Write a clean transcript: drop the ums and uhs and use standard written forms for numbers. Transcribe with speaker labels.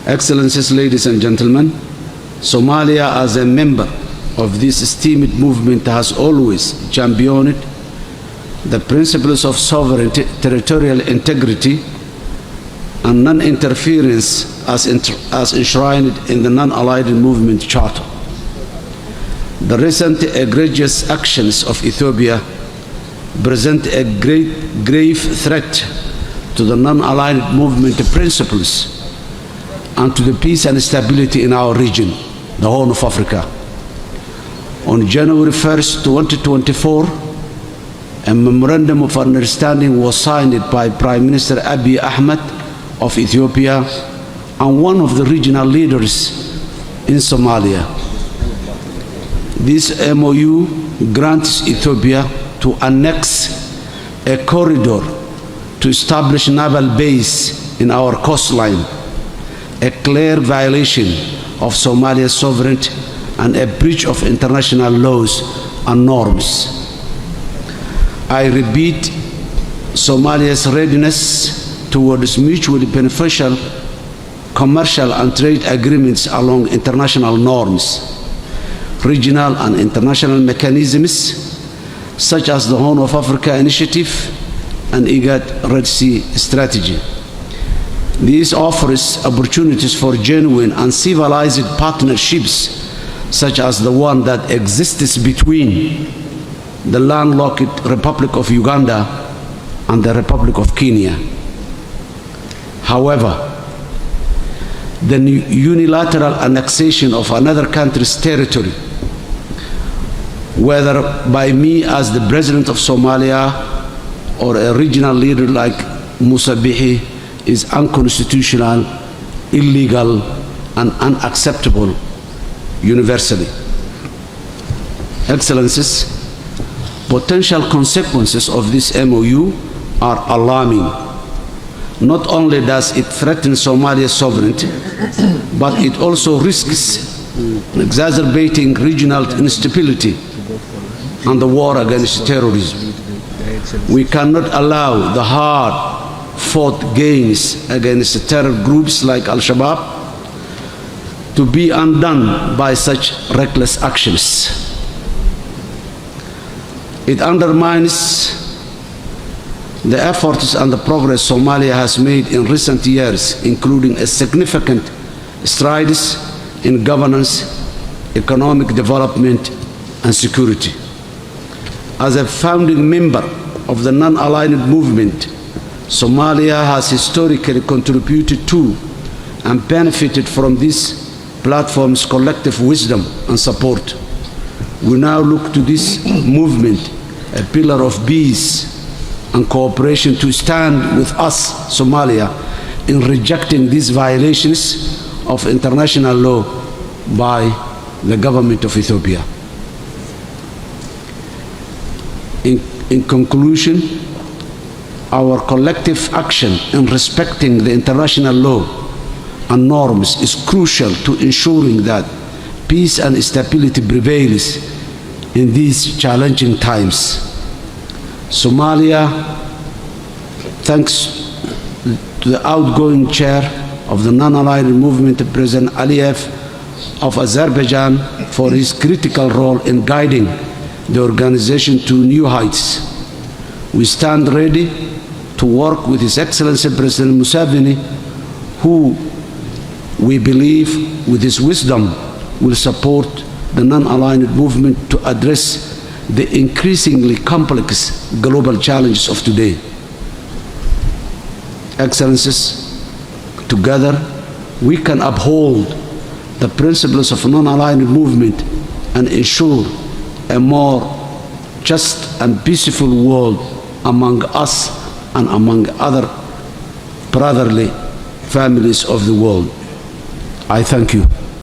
Speaker 1: Excellencies, ladies and gentlemen, Somalia as a member of this esteemed movement has always championed the principles of sovereignty, territorial integrity, and non-interference as enshrined in the Non-Aligned Movement Charter. The recent egregious actions of Ethiopia present a grave threat to the Non-Aligned Movement principles and to the peace and stability in our region, the Horn of Africa. On January 1st, 2024, a memorandum of understanding was signed by Prime Minister Abiy Ahmed of Ethiopia and one of the regional leaders in Somalia. This MOU grants Ethiopia to annex a corridor to establish naval base in our coastline, a clear violation of Somalia's sovereignty and a breach of international laws and norms. I repeat, Somalia's readiness towards mutually beneficial commercial and trade agreements along international norms, regional and international mechanisms such as the Horn of Africa Initiative and IGAD Red Sea Strategy. This offers opportunities for genuine and civilized partnerships such as the one that exists between the landlocked Republic of Uganda and the Republic of Kenya. However, the unilateral annexation of another country's territory, whether by me as the President of Somalia or a regional leader like Musa Bihi, is unconstitutional, illegal, and unacceptable universally. Excellencies, potential consequences of this MOU are alarming. Not only does it threaten Somalia's sovereignty, but it also risks exacerbating regional instability and the war against terrorism. We cannot allow the hard-fought gains against terror groups like Al-Shabaab to be undone by such reckless actions. It undermines the efforts and the progress Somalia has made in recent years, including a significant strides in governance, economic development, and security. As a founding member of the Non-Aligned Movement, Somalia has historically contributed to and benefited from this platform's collective wisdom and support. We now look to this movement, a pillar of peace and cooperation, to stand with us, Somalia, in rejecting these violations of international law by the government of Ethiopia. In conclusion, our collective action in respecting the international law and norms is crucial to ensuring that peace and stability prevails in these challenging times. Somalia, thanks to the outgoing chair of the Non-Aligned Movement, President Aliyev of Azerbaijan, for his critical role in guiding the organization to new heights. We stand ready to work with His Excellency President Museveni, who we believe with his wisdom will support the Non-Aligned Movement to address the increasingly complex global challenges of today. Excellencies, together we can uphold the principles of Non-Aligned Movement and ensure a more just and peaceful world among us and among other brotherly families of the world. I thank you.